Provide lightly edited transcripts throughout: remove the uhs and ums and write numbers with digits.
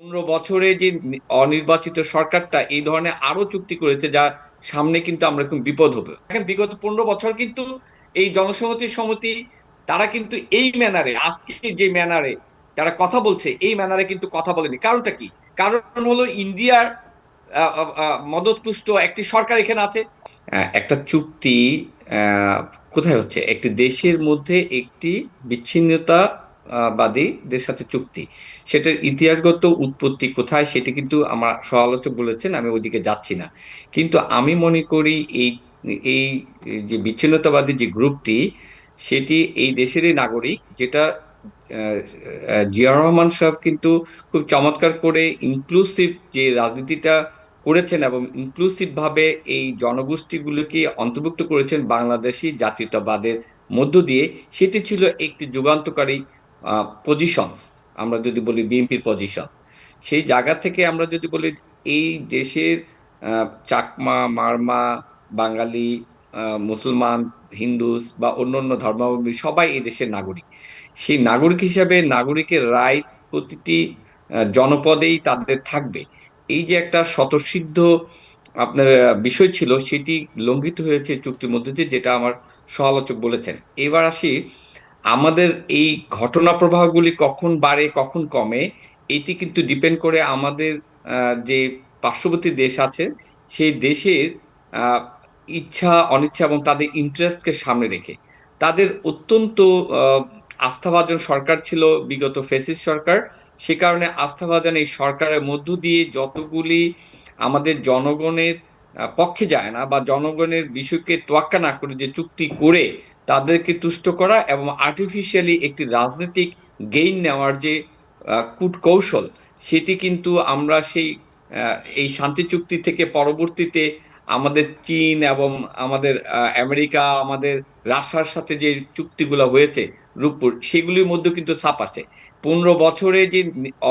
15 বছরে যে অনির্বাচিত সরকারটা এই ধরনের আরো চুক্তি করেছে, যা সামনে কিন্তু আমরা এখন বিপদ হবে। এখন বিগত 15 বছর কিন্তু এই জনসংহতি সমিতি তারা কিন্তু এই ম্যানারে, আজকে যে ম্যানারে তারা কথা বলছে, এই ম্যানারে কিন্তু কথা বলেনি। কারণটা কি? কারণ হলো ইন্ডিয়ার মদতপুষ্ট একটি সরকার এখানে আছে। একটা চুক্তি কোথায় হচ্ছে? একটি দেশের মধ্যে একটি বিচ্ছিন্নতা বাদীদের সাথে চুক্তি, সেটার ইতিহাসগত উৎপত্তি কোথায় সেটি কিন্তু আমার সমালোচক বলেছেন, আমি ওইদিকে যাচ্ছি না। কিন্তু আমি মনে করি এই এই যে বিচ্ছিন্নতাবাদী যে গ্রুপটি, সেটি এই দেশেরই নাগরিক, যেটা জিয়াউর রহমান সাহেব কিন্তু খুব চমৎকার করে ইনক্লুসিভ যে রাজনীতিটা করেছেন এবং ইনক্লুসিভ ভাবে এই জনগোষ্ঠীগুলোকে অন্তর্ভুক্ত করেছেন বাংলাদেশি জাতীয়তাবাদের মধ্য দিয়ে। সেটি ছিল একটি যুগান্তকারী পজিশনস। আমরা যদি বলি বিএনপির পজিশনস, সেই জায়গা থেকে আমরা যদি বলি এই দেশের চাকমা, মারমা, বাঙালি, মুসলমান, হিন্দুস বা অন্যান্য ধর্মাবলম্বী সবাই এই দেশের নাগরিক। সেই নাগরিক হিসাবে নাগরিকের রাইট প্রতিটি জনপদেই তাদের থাকবে। এই যে একটা স্বতঃসিদ্ধ আপনার বিষয় ছিল, সেটি লঙ্ঘিত হয়েছে চুক্তির মধ্যে দিয়ে, যেটা আমার সমালোচক বলেছেন। এবার আসি, আমাদের এই ঘটনা প্রবাহগুলি কখন বাড়ে কখন কমে, এটি কিন্তু ডিপেন্ড করে আমাদের যে পার্শ্ববর্তী দেশ আছে, সেই দেশের আহ, ইচ্ছা অনিচ্ছা এবং তাদের ইন্টারেস্টকে সামনে রেখে। তাদের অত্যন্ত আহ, আস্থাভাজন সরকার ছিল বিগত ফ্যাসিস্ট সরকার। সে কারণে আস্থাভাজন এই সরকারের মধ্য দিয়ে যতগুলি আমাদের জনগণের পক্ষে যায় না, বা জনগণের বিষয়কে তোয়াক্কা না করে যে চুক্তি করে তাদেরকে তুষ্ট করা এবং আর্টিফিশিয়ালি একটি রাজনৈতিক গেইন নেওয়ার যে কূটকৌশল, সেটি কিন্তু আমরা সেই এই শান্তি চুক্তি থেকে পরবর্তীতে আমাদের চীন এবং আমাদের আমেরিকা, আমাদের রাশিয়ার সাথে যে চুক্তিগুলো হয়েছে রূপপুর, সেগুলির মধ্যে কিন্তু ছাপ আছে। 15 বছরে যে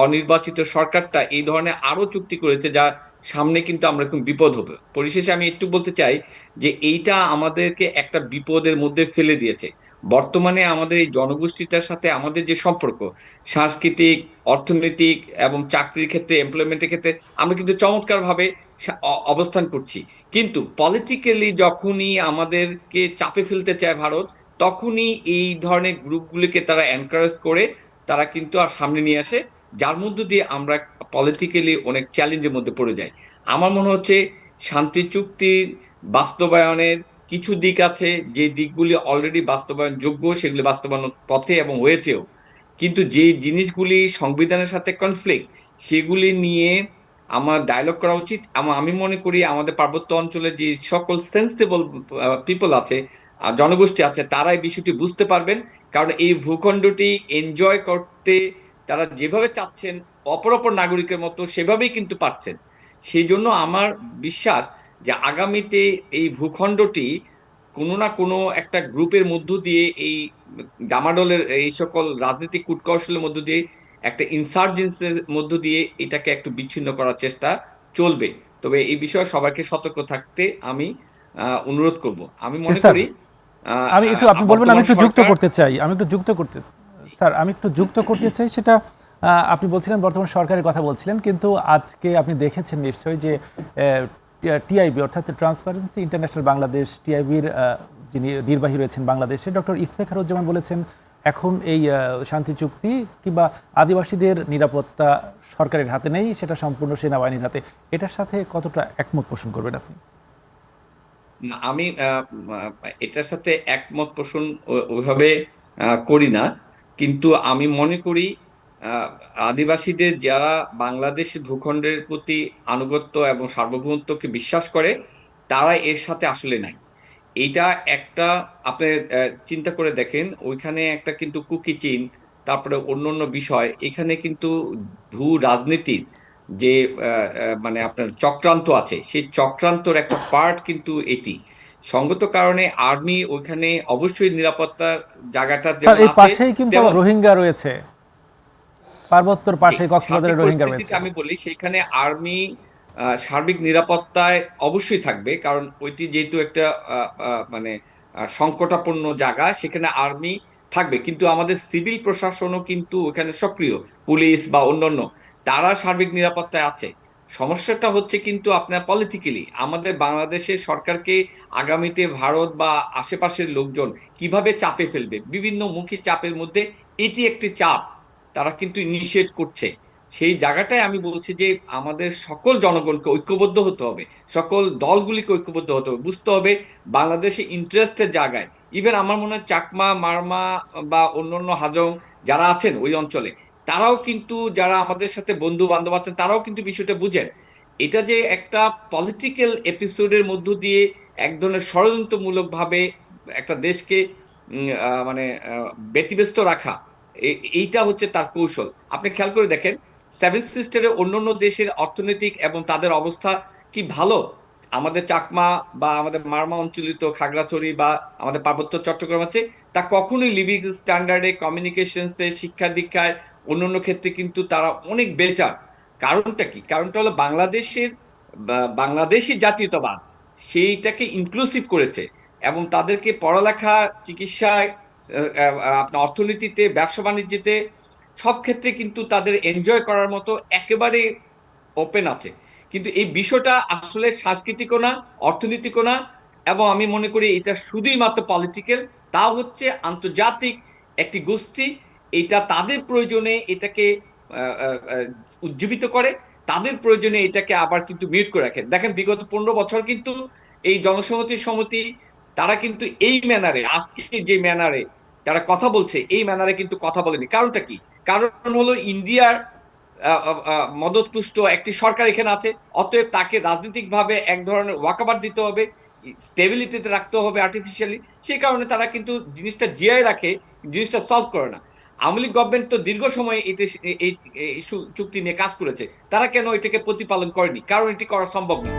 অনির্বাচিত সরকারটা এই ধরনের আরো চুক্তি করেছে, যা সামনে কিন্তু আমরা এখন বিপদ হবে। পরিশেষে আমি একটু বলতে চাই যে এইটা আমাদেরকে একটা বিপদের মধ্যে ফেলে দিয়েছে। বর্তমানে আমাদের এই জনগোষ্ঠীটার সাথে আমাদের যে সম্পর্ক, সাংস্কৃতিক, অর্থনৈতিক এবং চাকরির ক্ষেত্রে, এমপ্লয়মেন্টের ক্ষেত্রে আমরা কিন্তু চমৎকার ভাবে অবস্থান করছি। কিন্তু পলিটিক্যালি যখনই আমাদেরকে চাপে ফেলতে চায় ভারত, তখনই এই ধরনের গ্রুপগুলিকে তারা এনকারেজ করে, তারা কিন্তু আর সামনে নিয়ে আসে, যার মধ্য দিয়ে আমরা পলিটিক্যালি অনেক চ্যালেঞ্জের মধ্যে পড়ে যাই। আমার মনে হচ্ছে শান্তি চুক্তির বাস্তবায়নের কিছু দিক আছে, যে দিকগুলি অলরেডি বাস্তবায়ন যোগ্য, সেগুলি বাস্তবায়ন পথে এবং হয়েছেও। কিন্তু যে জিনিসগুলি সংবিধানের সাথে কনফ্লিক্ট, সেগুলি নিয়ে আমার ডায়লগ করা উচিত। আমি মনে করি আমাদের পার্বত্য অঞ্চলে যে সকল সেন্সিবল পিপল আছে, জনগোষ্ঠী আছে, তারা এই বিষয়টি বুঝতে পারবেন। কারণ এই ভূখণ্ডটি এনজয় করতে তারা যেভাবে চাচ্ছেন, অপর অপর নাগরিকের মতো সেভাবেই কিন্তু পাচ্ছেন। সেই জন্য আমার বিশ্বাস যে আগামীতে এই ভূখণ্ডটি কোনো না কোনো একটা গ্রুপের মধ্য দিয়ে, এই ডামাডোলের এই সকল রাজনৈতিক কূটকৌশলের মধ্য দিয়ে, একটা ইনসার্জেন্সির মধ্য দিয়ে এটাকে একটু বিচ্ছিন্ন করার চেষ্টা চলবে। তবে এই বিষয়ে সবাইকে সতর্ক থাকতে আমি অনুরোধ করব। আমি মনে স্যার, করি আমি একটু, আপনি বলবেন, আমি বর্তমান একটু যুক্ত সরকার। করতে চাই, আমি একটু যুক্ত করতে, স্যার আমি একটু যুক্ত করতে চাই সেটা। আপনি বলছিলেন বর্তমান সরকারের কথা বলছিলেন, কিন্তু আজকে আপনি দেখেছেন নিশ্চয়ই যে টিআইবি অর্থাৎ ট্রান্সপারেন্সি ইন্টারন্যাশনাল বাংলাদেশ, টিআইবির যিনি নির্বাহী রয়েছেন বাংলাদেশে, ডক্টর ইফতেখারুজ্জামান বলেছেন এখন এই শান্তি চুক্তি কিংবা আদিবাসীদের নিরাপত্তা সরকারের হাতে নেই, সেটা সম্পূর্ণ সেনাবাহিনীর হাতে। এটার সাথে কতটা একমত পোষণ করবেন আপনি? না, আমি এটার সাথে একমত পোষণ ওইভাবে করি না। কিন্তু আমি মনে করি আহ, আদিবাসীদের যারা বাংলাদেশ ভূখণ্ডের প্রতি আনুগত্য এবং সার্বভৌমত্বকে বিশ্বাস করে, তারা এর সাথে আসলে নাই। এইটা একটা, আপনি চিন্তা করে দেখেন, ওইখানে একটা কিন্তু কুকি চিন, তারপরে অন্যান্য বিষয়, এখানে কিন্তু ভূ রাজনীতির যে মানে আপনার চক্রান্ত আছে, সেই চক্রান্তর একটা পার্ট কিন্তু এটি। সঙ্গত কারণে আর্মি ওইখানে অবশ্যই নিরাপত্তার জায়গাটা স্যার, যেমন এই আছে, পাশেই কিন্তু আবার তেমন রোহিঙ্গা রয়েছে, পার্বত্যর যে পাশে সার্বিক কক্সবাজারের রোহিঙ্গা পরিস্থিতিকে রয়েছে। আমি বলি, সেখানে আর্মি সার্বিক নিরাপত্তায় অবশ্যই থাকবে, কারণ ওইটি যেহেতু একটা মানে সংকটাপন্ন জায়গা, সেখানে আর্মি থাকবে। কিন্তু আমাদের সিভিল প্রশাসনও কিন্তু ওখানে সক্রিয়, পুলিশ বা অন্যান্য। তারা সার্বিক নিরাপত্তায় আছে। সমস্যাটা হচ্ছে কিন্তু আপনার পলিটিক্যালি আমাদের বাংলাদেশের সরকারকে আগামীতে ভারত বা আশেপাশের লোকজন কিভাবে চাপে ফেলবে, বিভিন্ন মুখী চাপের মধ্যে এটি একটি চাপ তারা কিন্তু ইনিশিয়েট করছে। সেই জায়গাটায় আমি বলছি যে আমাদের সকল জনগণকে ঐক্যবদ্ধ হতে হবে, সকল দলগুলিকে ঐক্যবদ্ধ হতে হবে, বুঝতে হবে বাংলাদেশের ইন্টারেস্টের জায়গায়। ইভেন আমার মনে হয় চাকমা, মারমা বা অন্যান্য হাজং যারা আছেন ওই অঞ্চলে, তারাও কিন্তু, যারা আমাদের সাথে বন্ধু বান্ধব আছেন, তারাও কিন্তু বিষয়টা বুঝেন। এটা যে একটা পলিটিক্যাল এপিসোডের মধ্য দিয়ে এক ধরনের ষড়যন্ত্রমূলক ভাবে একটা দেশকে মানে ব্যতিব্যস্ত রাখা, এইটা হচ্ছে তার কৌশল। আপনি খেয়াল করে দেখেন সেভেন সিস্টারের অন্যান্য দেশের অর্থনৈতিক এবং তাদের অবস্থা কি ভালো? আমাদের চাকমা বা আমাদের মারমা অঞ্চলিত খাগড়াছড়ি বা আমাদের পার্বত্য চট্টগ্রাম আছে, তা কখনোই লিভিং স্ট্যান্ডার্ডে, কমিউনিকেশনসে, শিক্ষা দীক্ষায়, অন্যান্য ক্ষেত্রে কিন্তু তারা অনেক বেটার। কারণটা কি? কারণটা হলো বাংলাদেশের বাংলাদেশি জাতীয়তাবাদ সেইটাকে ইনক্লুসিভ করেছে এবং তাদেরকে পড়ালেখা, চিকিৎসায়, আপনার অর্থনীতিতে, ব্যবসা বাণিজ্যতে, সব ক্ষেত্রে কিন্তু তাদের এনজয় করার মতো একেবারে ওপেন আছে। কিন্তু এই বিষয়টা আসলে সাংস্কৃতিকও না, অর্থনৈতিকও না, এবং আমি মনে করি এটা শুধুই মাত্র পলিটিক্যাল। তা হচ্ছে আন্তর্জাতিক একটি গোষ্ঠী, এটা তাদের প্রয়োজনে এটাকে আহ, আহ, আহ, উজ্জীবিত করে, তাদের প্রয়োজনে এটাকে আবার কিন্তু মিউট করে রাখে। দেখেন বিগত 15 বছর কিন্তু এই জনসংহতি সমিতি তারা কিন্তু এই ম্যানারে, আজকে যে ম্যানারে তারা কথা বলছে, এই ম্যানারে কিন্তু কথা বলেনি। কারণটা কি? কারণ হলো ইন্ডিয়ার মদতপুষ্ট একটি সরকার এখানে আছে, অতএব তাকে রাজনৈতিকভাবে এক ধরনের ওয়াকাবার দিতে হবে, স্টেবিলিটিতে রাখতে হবে আর্টিফিশিয়ালি। সেই কারণে তারা কিন্তু জিনিসটা জিয়ায় রাখে, জিনিসটা সলভ করে না। আওয়ামী লীগ গভর্নমেন্ট তো দীর্ঘ সময় এটা এই চুক্তি নিয়ে কাজ করেছে, তারা কেন এটাকে প্রতিপালন করেনি? কারণ এটি করা সম্ভব না।